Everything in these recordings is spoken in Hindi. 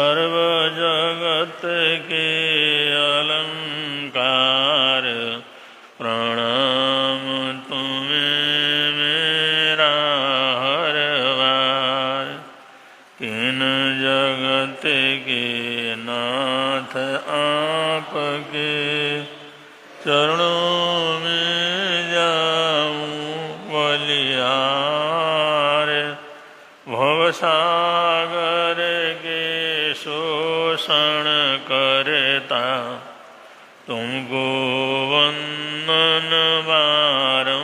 सर्व जगत के अलंकार, प्रणाम तुम्हें मेरा हर बार। तीन जगत के नाथ आपके चरणों में जाऊं बलिहार। भवसागर के शोषण करता तुमको वंदन बारंबार।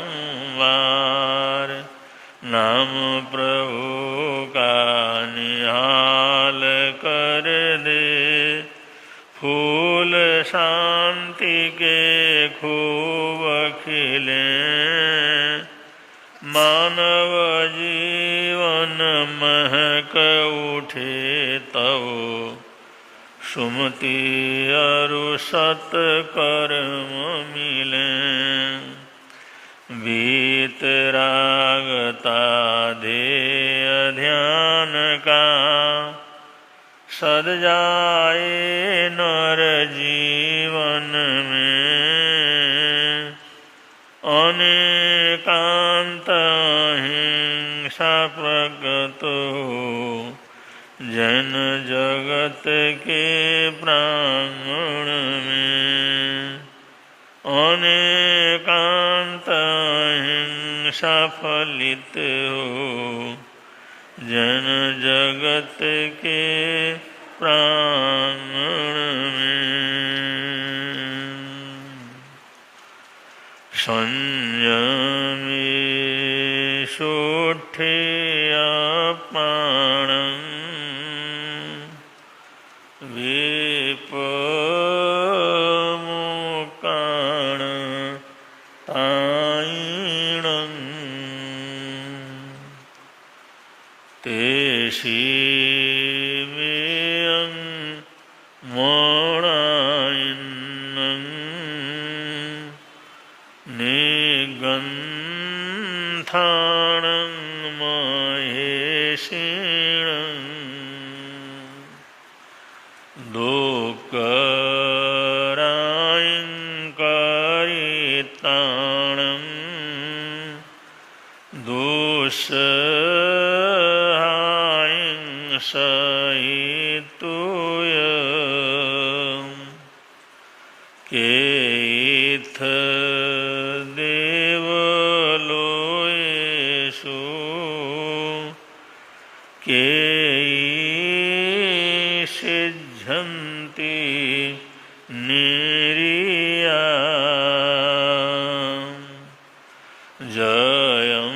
नाम प्रभु का निहाल कर दे, फूल शांति के खूब खिले। मानव जीवन महक उठे तब, सुमति अरु सत्कर्म मिले। वीतरागता ध्येय ध्यान का, सद जाए नर जीवन में। अनेकांत अहिंसा प्रगट हो, जन जगत के प्रांगण में। अनेकांत अहिंसा फलित हो, जन जगत के प्रांगण में। संयमी सोठे अपाणं, विपमुकाण तायिणं। तेषिमेयं मोणायिनं, निगन्थाणं महेशिणं। दुःखरायं करिताणं, दुस्सहायं सहितुय। केथ देवलोयेषु, केयी सिद्ध्यन्ति निर्या। जयं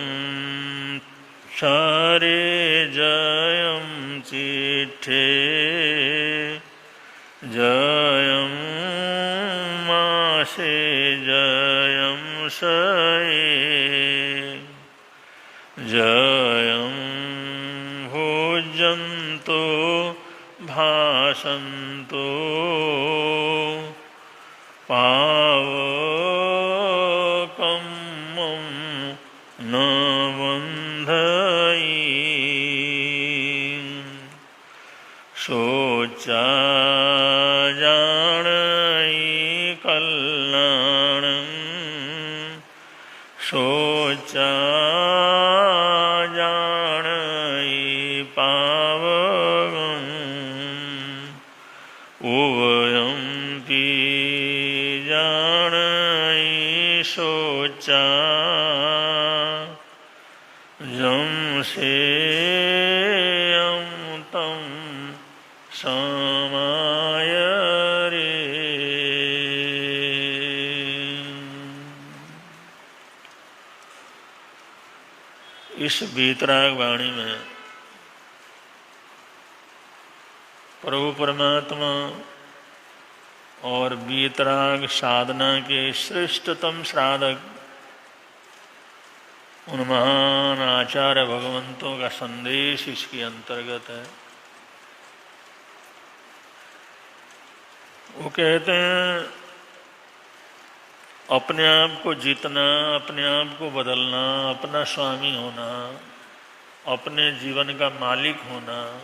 क्षरे जयं चिठे, जयं मासे जयं शये। जयं भोजन्तो भासन्तो, पावकं मम न बन्धयि। शोचाजानयि कल्याणं, शोचाजानयि पावकम्। उभयं जानयि शोचा, जं सेयं तं समाय रे। इस वीतराग वाणी में प्रभु परमात्मा और वीतराग साधना के श्रेष्ठतम साधक उन महान आचार्य भगवंतों का संदेश इसके अंतर्गत है। वो कहते हैं अपने आप को जीतना, अपने आप को बदलना, अपना स्वामी होना, अपने जीवन का मालिक होना,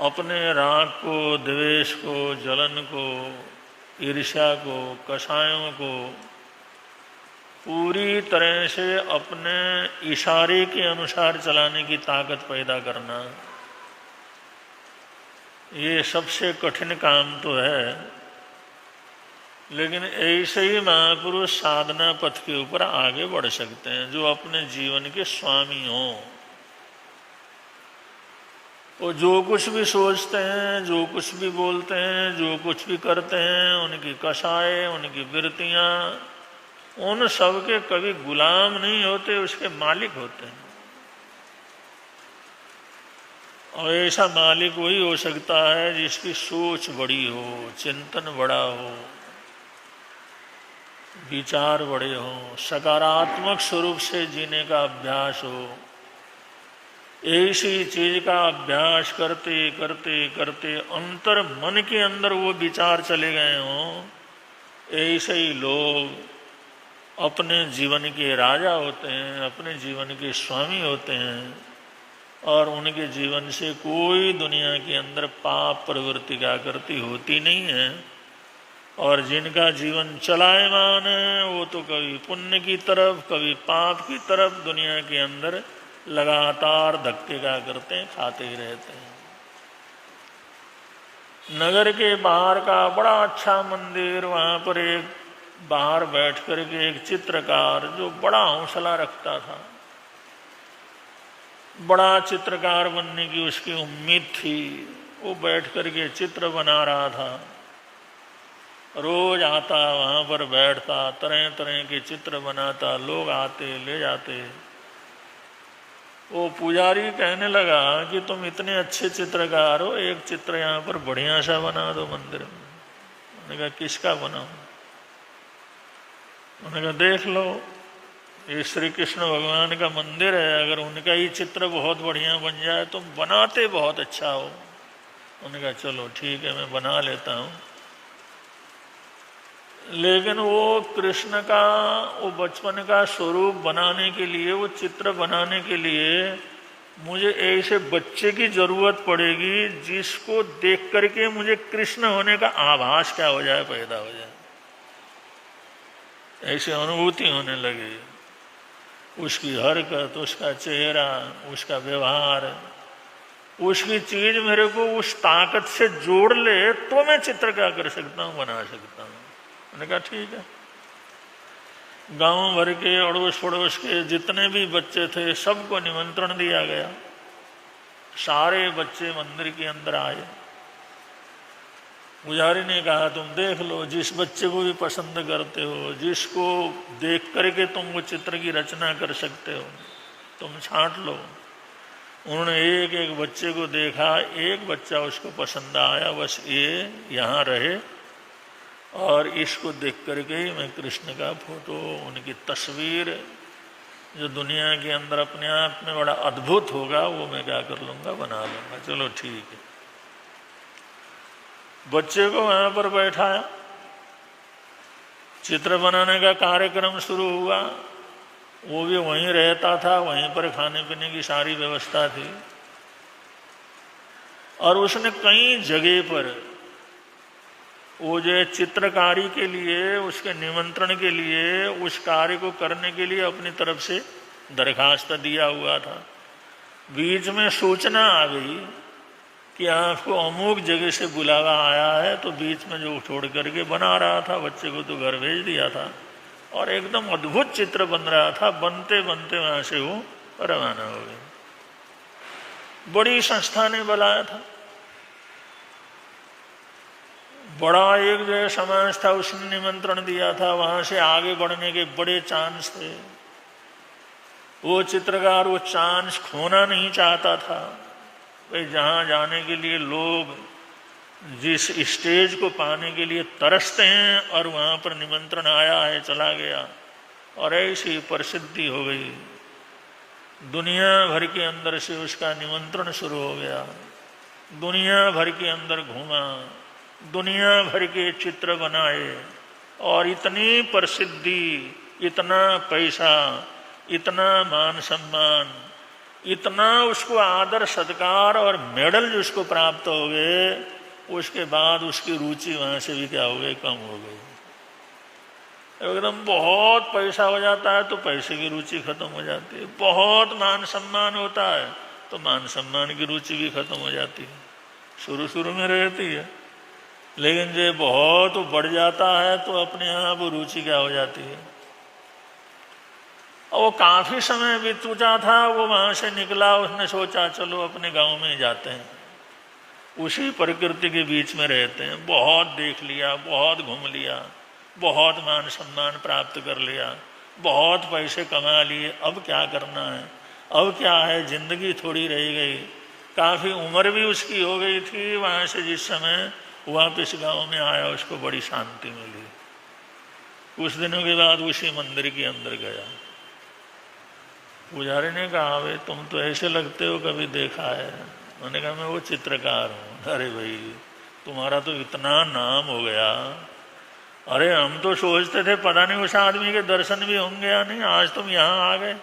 अपने राग को, द्वेष को, जलन को, ईर्ष्या को, कषायों को पूरी तरह से अपने इशारे के अनुसार चलाने की ताकत पैदा करना, ये सबसे कठिन काम तो है। लेकिन ऐसे ही महापुरुष साधना पथ के ऊपर आगे बढ़ सकते हैं जो अपने जीवन के स्वामी हों। वो जो कुछ भी सोचते हैं, जो कुछ भी बोलते हैं, जो कुछ भी करते हैं, उनकी कषाय, उनकी वृत्तियां, उन सब के कभी गुलाम नहीं होते, उसके मालिक होते हैं। और ऐसा मालिक वही हो सकता है जिसकी सोच बड़ी हो, चिंतन बड़ा हो, विचार बड़े हों, सकारात्मक स्वरूप से जीने का अभ्यास हो। ऐसी चीज का अभ्यास करते करते करते अंतर मन के अंदर वो विचार चले गए हों, ऐसे ही लोग अपने जीवन के राजा होते हैं, अपने जीवन के स्वामी होते हैं और उनके जीवन से कोई दुनिया के अंदर पाप प्रवृत्ति का करती होती नहीं है। और जिनका जीवन चलायमान है वो तो कभी पुण्य की तरफ, कभी पाप की तरफ दुनिया के अंदर लगातार धक्के का करते हैं, खाते ही रहते हैं। नगर के बाहर का बड़ा अच्छा मंदिर, वहां पर एक बाहर बैठ करके एक चित्रकार जो बड़ा हौसला रखता था, बड़ा चित्रकार बनने की उसकी उम्मीद थी, वो बैठ करके चित्र बना रहा था। रोज आता, वहां पर बैठता, तरह तरह के चित्र बनाता, लोग आते ले जाते। वो पुजारी कहने लगा कि तुम इतने अच्छे चित्रकार हो, एक चित्र यहाँ पर बढ़िया सा बना दो मंदिर में। उन्होंने कहा किसका बनाऊं? उन्होंने कहा देख लो, ये श्री कृष्ण भगवान का मंदिर है, अगर उनका ही चित्र बहुत बढ़िया बन जाए, तुम बनाते बहुत अच्छा हो। उन्होंने कहा चलो ठीक है, मैं बना लेता हूँ। लेकिन वो कृष्ण का वो बचपन का स्वरूप बनाने के लिए, वो चित्र बनाने के लिए मुझे ऐसे बच्चे की जरूरत पड़ेगी जिसको देख करके मुझे कृष्ण होने का आभास क्या हो जाए, पैदा हो जाए, ऐसी अनुभूति होने लगी। उसकी हरकत, उसका चेहरा, उसका व्यवहार, उसकी चीज मेरे को उस ताकत से जोड़ ले तो मैं चित्र क्या कर सकता हूँ, बना सकता हूँ। मैंने कहा ठीक है। गांव भर के अड़ोस पड़ोस के जितने भी बच्चे थे सबको निमंत्रण दिया गया। सारे बच्चे मंदिर के अंदर आए। पुजारी ने कहा तुम देख लो, जिस बच्चे को भी पसंद करते हो, जिसको देख करके तुम वो चित्र की रचना कर सकते हो, तुम छांट लो। उन्होंने एक एक बच्चे को देखा, एक बच्चा उसको पसंद आया, बस ये यहाँ रहे और इसको देख करके ही मैं कृष्ण का फोटो, उनकी तस्वीर जो दुनिया के अंदर अपने आप में बड़ा अद्भुत होगा, वो मैं क्या कर लूँगा, बना लूँगा। चलो ठीक है। बच्चे को वहाँ पर बैठाया, चित्र बनाने का कार्यक्रम शुरू हुआ। वो भी वहीं रहता था, वहीं पर खाने पीने की सारी व्यवस्था थी। और उसने कई जगह पर वो जो चित्रकारी के लिए, उसके निमंत्रण के लिए, उस कार्य को करने के लिए अपनी तरफ से दरखास्त दिया हुआ था। बीच में सूचना आ गई कि आपको अमुक जगह से बुलावा आया है, तो बीच में जो छोड़ करके बना रहा था, बच्चे को तो घर भेज दिया था और एकदम अद्भुत चित्र बन रहा था। बनते बनते वहां से वो रवाना हो गए। बड़ी संस्था ने बुलाया था, बड़ा एक जो समाज था उसने निमंत्रण दिया था, वहां से आगे बढ़ने के बड़े चांस थे। वो चित्रकार वो चांस खोना नहीं चाहता था। भाई जहाँ जाने के लिए लोग जिस स्टेज को पाने के लिए तरसते हैं और वहाँ पर निमंत्रण आया है, चला गया और ऐसी प्रसिद्धि हो गई। दुनिया भर के अंदर से उसका निमंत्रण शुरू हो गया। दुनिया भर के अंदर घूमा, दुनिया भर के चित्र बनाए और इतनी प्रसिद्धि, इतना पैसा, इतना मान सम्मान इतना उसको आदर सत्कार और मेडल जो उसको प्राप्त हो गए, उसके बाद उसकी रुचि वहां से भी क्या हो गई, कम हो गई। एकदम बहुत पैसा हो जाता है तो पैसे की रुचि खत्म हो जाती है, बहुत मान सम्मान होता है तो मान सम्मान की रुचि भी खत्म हो जाती है। शुरू शुरू में रहती है, लेकिन जो बहुत बढ़ जाता है तो अपने आप रुचि क्या हो जाती है। और वो काफी समय बीत चुका था, वो वहां से निकला, उसने सोचा चलो अपने गांव में जाते हैं, उसी प्रकृति के बीच में रहते हैं। बहुत देख लिया, बहुत घूम लिया, बहुत मान सम्मान प्राप्त कर लिया, बहुत पैसे कमा लिए, अब क्या करना है, अब क्या है, जिंदगी थोड़ी रह गई। काफी उम्र भी उसकी हो गई थी। वहां से जिस समय वापिस गांव में आया, उसको बड़ी शांति मिली। कुछ दिनों के बाद उसी मंदिर के अंदर गया। पुजारी ने कहा, भाई तुम तो ऐसे लगते हो, कभी देखा है? मैंने कहा मैं वो चित्रकार हूँ। अरे भाई तुम्हारा तो इतना नाम हो गया, अरे हम तो सोचते थे पता नहीं उस आदमी के दर्शन भी होंगे या नहीं, आज तुम यहाँ आ गए।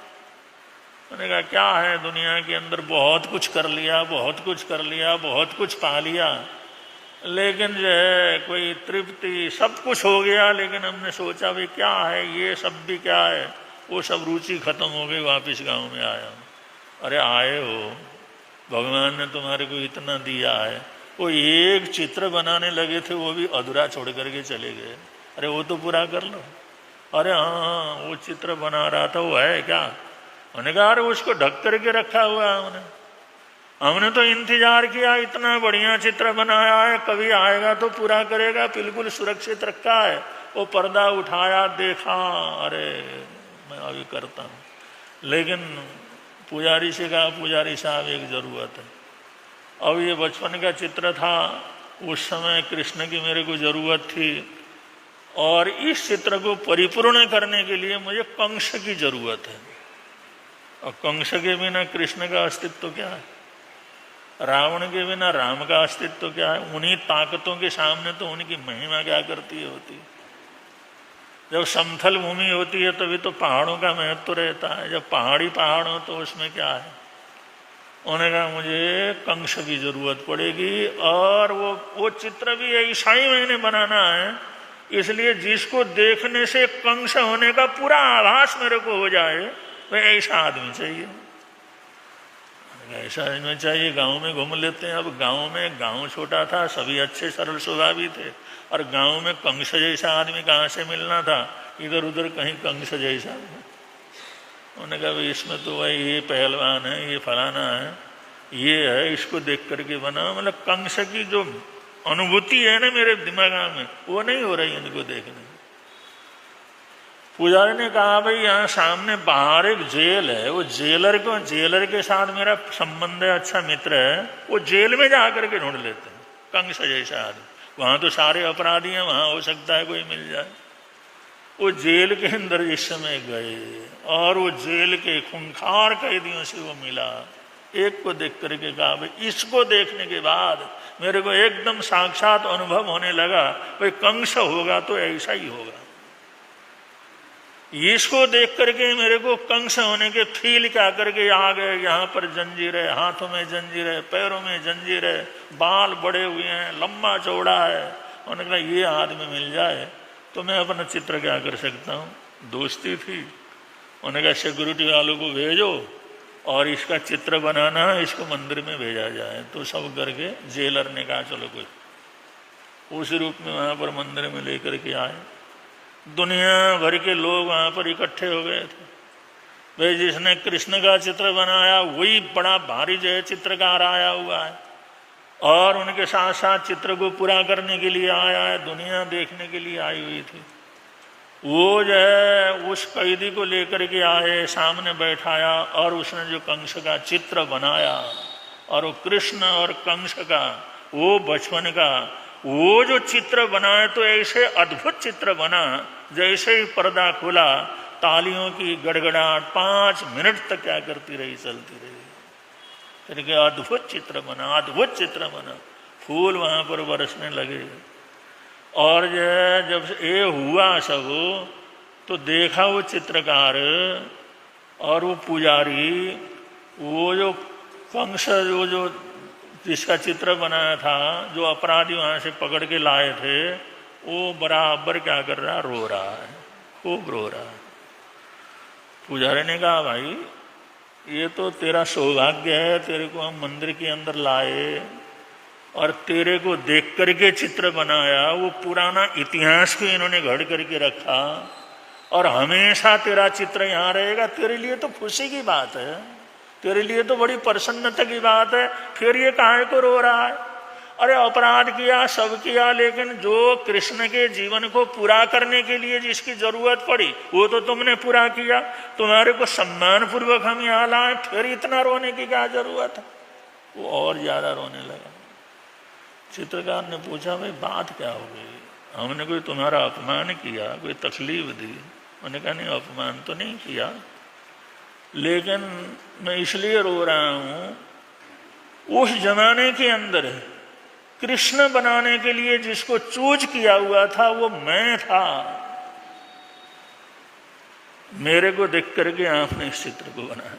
मैंने कहा क्या है, दुनिया के अंदर बहुत कुछ कर लिया, बहुत कुछ कर लिया, बहुत कुछ पा लिया, लेकिन जो है कोई तृप्ति, सब कुछ हो गया, लेकिन हमने सोचा भाई क्या है, ये सब भी क्या है, वो सब रुचि खत्म हो गई, वापिस गांव में आया। अरे आए हो, भगवान ने तुम्हारे को इतना दिया है। वो एक चित्र बनाने लगे थे, वो भी अधूरा छोड़ करके चले गए। अरे वो तो पूरा कर लो। अरे हाँ, वो चित्र बना रहा था, वो है क्या? मैंने कहा अरे उसको ढक करके रखा हुआ है हमने तो इंतजार किया, इतना बढ़िया चित्र बनाया है, कभी आएगा तो पूरा करेगा, बिल्कुल सुरक्षित रखा है। वो पर्दा उठाया, देखा, अरे मैं अभी करता हूँ। लेकिन पुजारी से कहा, पुजारी साहब एक जरूरत है। अब ये बचपन का चित्र था, उस समय कृष्ण की मेरे को जरूरत थी, और इस चित्र को परिपूर्ण करने के लिए मुझे कंस की जरूरत है। और कंस के बिना कृष्ण का अस्तित्व क्या है, रावण के बिना राम का अस्तित्व क्या है? उन्हीं ताकतों के सामने तो उनकी महिमा क्या करती होती। जब समथल भूमि होती है तभी तो पहाड़ों का महत्व रहता है, जब पहाड़ी पहाड़ हो तो उसमें क्या है। उन्होंने कहा मुझे कंस की जरूरत पड़ेगी, और वो चित्र भी ऐसा ही मैंने बनाना है, इसलिए जिसको देखने से कंस होने का पूरा आभास मेरे को हो जाए, वह ऐसा आदमी चाहिए। ऐसा आदमी चाहिए। गांव में घूम लेते हैं। अब गांव छोटा था, सभी अच्छे सरल स्वभावी थे, और गांव में कंस जैसा आदमी कहाँ से मिलना था, इधर उधर कहीं कंस जैसा। उन्होंने कहा इसमें तो भाई ये पहलवान है, ये फलाना है, ये है, इसको देख करके बना। मतलब कंस की जो अनुभूति है ना मेरे दिमाग में, वो नहीं हो रही इनको देखने। पुजारी ने कहा भाई यहाँ सामने बाहर एक जेल है, वो जेलर के साथ मेरा संबंध है, अच्छा मित्र है, वो जेल में जा करके ढूंढ लेते हैं कंस जैसा आदमी। वहां तो सारे अपराधी हैं, वहां हो सकता है कोई मिल जाए। वो जेल के अंदर इस समय गए, और वो जेल के खूंखार कैदियों से वो मिला। एक को देख करके कहा भाई इसको देखने के बाद मेरे को एकदम साक्षात अनुभव होने लगा, भाई कंस होगा तो ऐसा ही होगा। इसको देख करके मेरे को कंस होने के फील क्या करके आ गए। यहाँ पर जंजीर है, हाथों में जंजीर है, पैरों में जंजीर है, बाल बड़े हुए हैं, लंबा चौड़ा है। उन्होंने कहा ये आदमी मिल जाए तो मैं अपना चित्र क्या कर सकता हूँ। दोस्ती थी। उन्होंने कहा सिक्योरिटी वालों को भेजो और इसका चित्र बनाना है, इसको मंदिर में भेजा जाए। तो सब करके जेलर ने कहा चलो कोई, उस रूप में वहाँ पर मंदिर में लेकर के आए। दुनिया भर के लोग वहाँ पर इकट्ठे हो गए थे। भाई जिसने कृष्ण का चित्र बनाया वही बड़ा भारी जो है चित्रकार आया हुआ है, और उनके साथ साथ चित्र को पूरा करने के लिए आया है, दुनिया देखने के लिए आई हुई थी। वो जो है उस कैदी को लेकर के आए, सामने बैठाया, और उसने जो कंस का चित्र बनाया, और वो कृष्ण और कंस का वो बचपन का वो जो चित्र बनाए, तो ऐसे अद्भुत चित्र बना, जैसे ही पर्दा खुला तालियों की गड़गड़ाहट 5 मिनट तक क्या करती रही, चलती रही। फिर क्या अद्भुत चित्र बना, अद्भुत चित्र बना। फूल वहां पर बरसने लगे। और जब ये हुआ सब, तो देखा वो चित्रकार और वो पुजारी वो जो कंस जो जिसका चित्र बनाया था, जो अपराधी वहां से पकड़ के लाए थे, वो बराबर क्या कर रहा, रो रहा है, खूब रो रहा है। पुजारी ने कहा भाई ये तो तेरा सौभाग्य है, तेरे को हम मंदिर के अंदर लाए और तेरे को देख करके चित्र बनाया, वो पुराना इतिहास को इन्होंने घड़ करके रखा और हमेशा तेरा चित्र यहाँ रहेगा। तेरे लिए तो खुशी की बात है, तेरे लिए तो बड़ी प्रसन्नता की बात है, फिर ये काहे को रो रहा है? अरे अपराध किया, सब किया, लेकिन जो कृष्ण के जीवन को पूरा करने के लिए जिसकी जरूरत पड़ी वो तो तुमने पूरा किया। तुम्हारे को सम्मान पूर्वक हम यहाँ लाए, फिर इतना रोने की क्या जरूरत है? वो और ज्यादा रोने लगा। चित्रकार ने पूछा भाई बात क्या हो गई? हमने कोई तुम्हारा अपमान किया, कोई तकलीफ दी? मैंने कहा नहीं, अपमान तो नहीं किया, लेकिन मैं इसलिए रो रहा हूं उस जमाने के अंदर कृष्ण बनाने के लिए जिसको चूज किया हुआ था वो मैं था। मेरे को देख करके आपने इस चित्र को बनाया।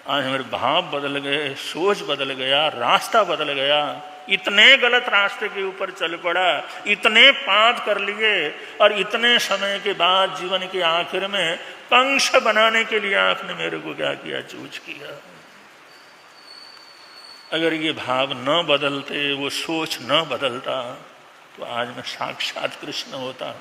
आज मेरे भाव बदल गए, सोच बदल गया, रास्ता बदल गया। इतने गलत रास्ते के ऊपर चल पड़ा, इतने पाप कर लिए और इतने समय के बाद जीवन के आखिर में कंस बनाने के लिए आपने मेरे को क्या किया, चूज किया। अगर ये भाव न बदलते, वो सोच न बदलता तो आज मैं साक्षात कृष्ण होता।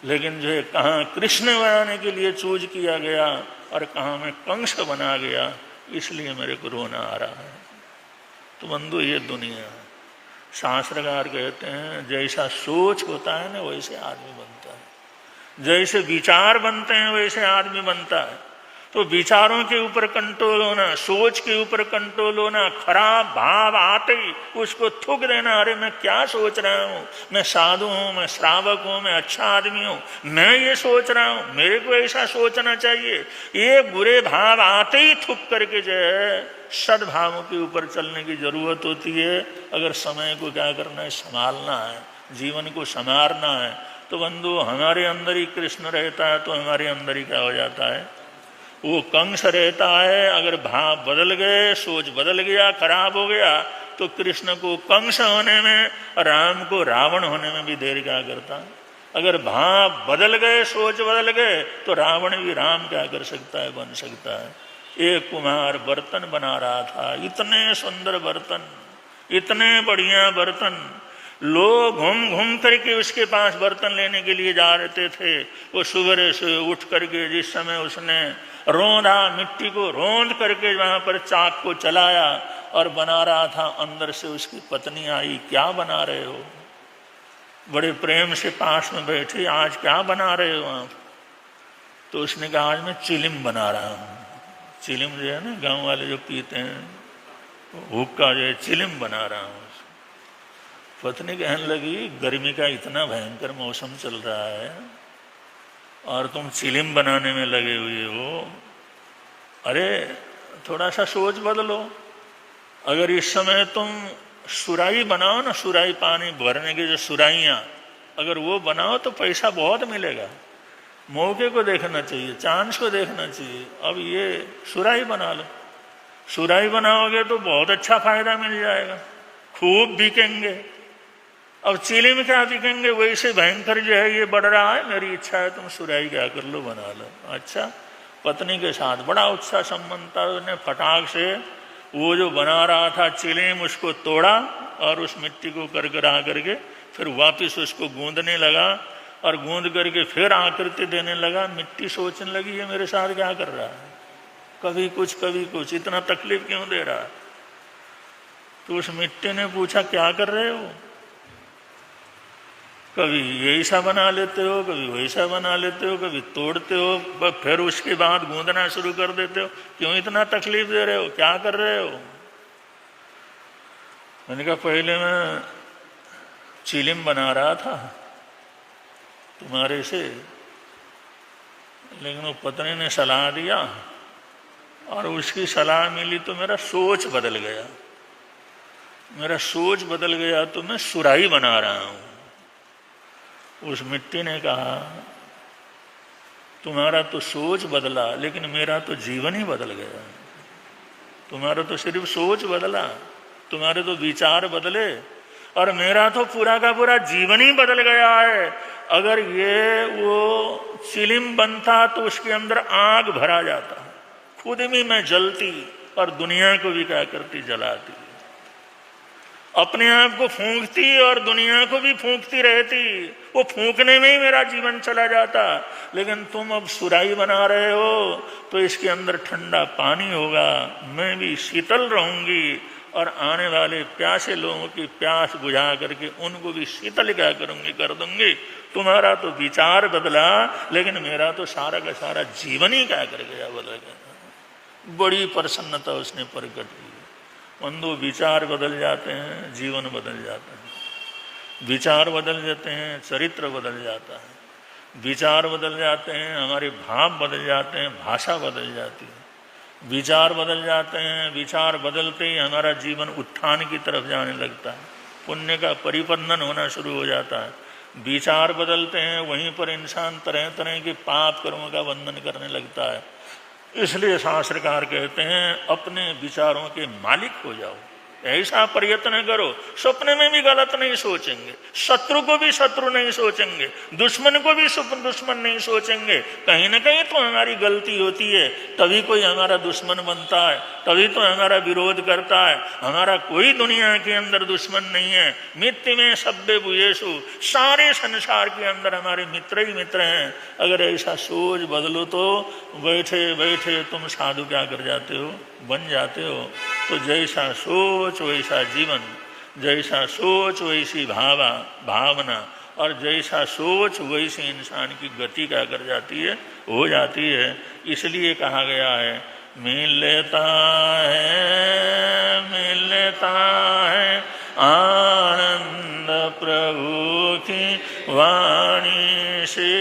लेकिन जो है कहाँ कृष्ण बनाने के लिए चूज किया गया और कहाँ मैं कंस बना गया, इसलिए मेरे को रोना आ रहा है। तो बंधु ये दुनिया, शास्त्रकार कहते हैं जैसा सोच होता है ना वैसे आदमी बनता है, जैसे विचार बनते हैं वैसे आदमी बनता है। तो विचारों के ऊपर कंट्रोल होना, सोच के ऊपर कंट्रोल होना, खराब भाव आते ही उसको थूक देना, अरे मैं क्या सोच रहा हूँ, मैं साधु हूँ, मैं श्रावक हूँ, मैं अच्छा आदमी हूँ, मैं ये सोच रहा हूँ, मेरे को ऐसा सोचना चाहिए। ये बुरे भाव आते ही थूक करके जो है सद्भावों के ऊपर चलने की जरूरत होती है। अगर समय को क्या करना है, संभालना है, जीवन को संवारना है। तो बंधु हमारे अंदर ही कृष्ण रहता है तो हमारे अंदर ही क्या हो जाता है, वो कंस रहता है। अगर भाव बदल गए, सोच बदल गया, खराब हो गया, तो कृष्ण को कंस होने में, राम को रावण होने में भी देर क्या करता। अगर भाव बदल गए, सोच बदल गए, तो रावण भी राम क्या कर सकता है, बन सकता है। एक कुम्हार बर्तन बना रहा था, इतने सुंदर बर्तन, इतने बढ़िया बर्तन, लोग घूम घूम करके उसके पास बर्तन लेने के लिए जा रहे थे। वो सुबह से उठ करके जिस समय उसने रोंदा, मिट्टी को रोंद करके वहां पर चाक को चलाया और बना रहा था, अंदर से उसकी पत्नी आई, क्या बना रहे हो? बड़े प्रेम से पास में बैठी, आज क्या बना रहे हो आप? तो उसने कहा आज मैं चिलिम बना रहा हूँ। चिलिम जो है ना गांव वाले जो पीते हैं, हुक्का जो है, चिलिम बना रहा हूँ। पत्नी कहने लगी गर्मी का इतना भयंकर मौसम चल रहा है और तुम चिलिम बनाने में लगे हुए हो। अरे थोड़ा सा सोच बदलो। अगर इस समय तुम सुराही बनाओ ना, सुराही पानी भरने की जो सुराहियाँ, अगर वो बनाओ तो पैसा बहुत मिलेगा। मौके को देखना चाहिए, चांस को देखना चाहिए। अब ये सुराही बना लो, सुराही बनाओगे तो बहुत अच्छा फायदा मिल जाएगा, खूब बिकेंगे। अब चिलिम क्या बिकेंगे, वैसे भयंकर जो है ये बढ़ रहा है। मेरी इच्छा है तुम सुराही क्या कर लो, बना लो। अच्छा, पत्नी के साथ बड़ा उत्साह संबंध था। उसने फटाक से वो जो बना रहा था चिलिम, उसको तोड़ा और उस मिट्टी को करकरा करके फिर वापस उसको गूंदने लगा और गूंद करके फिर आकृति देने लगा। मिट्टी सोचने लगी ये मेरे साथ क्या कर रहा है, कभी कुछ कभी कुछ, इतना तकलीफ क्यों दे रहा है? तो उस मिट्टी ने पूछा क्या कर रहे हो? कभी ऐसा बना लेते हो, कभी वैसा बना लेते हो, कभी तोड़ते हो, फिर उसके बाद गूंदना शुरू कर देते हो, क्यों इतना तकलीफ दे रहे हो, क्या कर रहे हो? मैंने कहा पहले मैं चिलिम बना रहा था तुम्हारे से, लेकिन वो पत्नी ने सलाह दिया और उसकी सलाह मिली तो मेरा सोच बदल गया। मेरा सोच बदल गया तो मैं सुराही बना रहा हूं। उस मिट्टी ने कहा तुम्हारा तो सोच बदला, लेकिन मेरा तो जीवन ही बदल गया। तुम्हारा तो सिर्फ सोच बदला, तुम्हारे तो विचार बदले, और मेरा तो पूरा का पूरा जीवन ही बदल गया है। अगर ये वो चिलिम बनता तो उसके अंदर आग भरा जाता, खुद भी मैं जलती और दुनिया को भी क्या करती, जलाती। अपने आप को फूंकती और दुनिया को भी फूंकती रहती, वो फूंकने में ही मेरा जीवन चला जाता। लेकिन तुम अब सुराही बना रहे हो तो इसके अंदर ठंडा पानी होगा, मैं भी शीतल रहूंगी, और आने वाले प्यासे लोगों की प्यास बुझा करके उनको भी शीतल क्या करूंगी, कर दूंगी। तुम्हारा तो विचार बदला, लेकिन मेरा तो सारा का सारा जीवन ही क्या कर गया, बदल गया। बड़ी प्रसन्नता उसने प्रकट की। बंधु, विचार बदल जाते हैं, जीवन बदल जाता है। विचार बदल जाते हैं, चरित्र बदल जाता है। विचार बदल जाते हैं, हमारे भाव बदल जाते हैं, भाषा बदल जाती है। विचार बदल जाते हैं, विचार बदलते ही हमारा जीवन उत्थान की तरफ जाने लगता है, पुण्य का परिपन्नन होना शुरू हो जाता है। विचार बदलते हैं, वहीं पर इंसान तरह तरह के पाप कर्मों का बंधन करने लगता है। इसलिए शास्त्रकार कहते हैं, अपने विचारों के मालिक हो जाओ, ऐसा प्रयत्न करो, सपने में भी गलत नहीं सोचेंगे, शत्रु को भी शत्रु नहीं सोचेंगे, दुश्मन को भी दुश्मन नहीं सोचेंगे। कहीं ना कहीं तो हमारी गलती होती है, तभी कोई हमारा दुश्मन बनता है, तभी तो हमारा विरोध करता है। हमारा कोई दुनिया के अंदर दुश्मन नहीं है। मित्र में सभ्य भूयेषु, सारे संसार के अंदर हमारे मित्र ही मित्र हैं। अगर ऐसा सोच बदलो तो बैठे बैठे तुम साधु क्या कर जाते हो, बन जाते हो। तो जैसा सोच वैसा जीवन, जैसा सोच वैसी भावना, और जैसा सोच वैसी इंसान की गति क्या कर जाती है, हो जाती है। इसलिए कहा गया है, मिलता है आनंद प्रभु की वाणी से,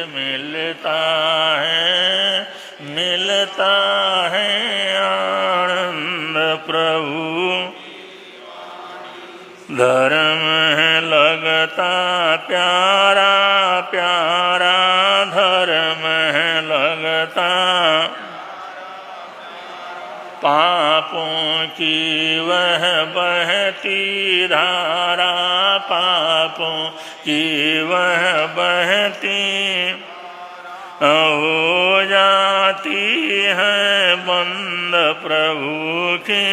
मिलता है आनंद प्रभु। धर्म है लगता प्यारा प्यारा, धर्म है लगता पापों की वह बहती धारा, पापों की वह बहती हो जाती है बंद प्रभु की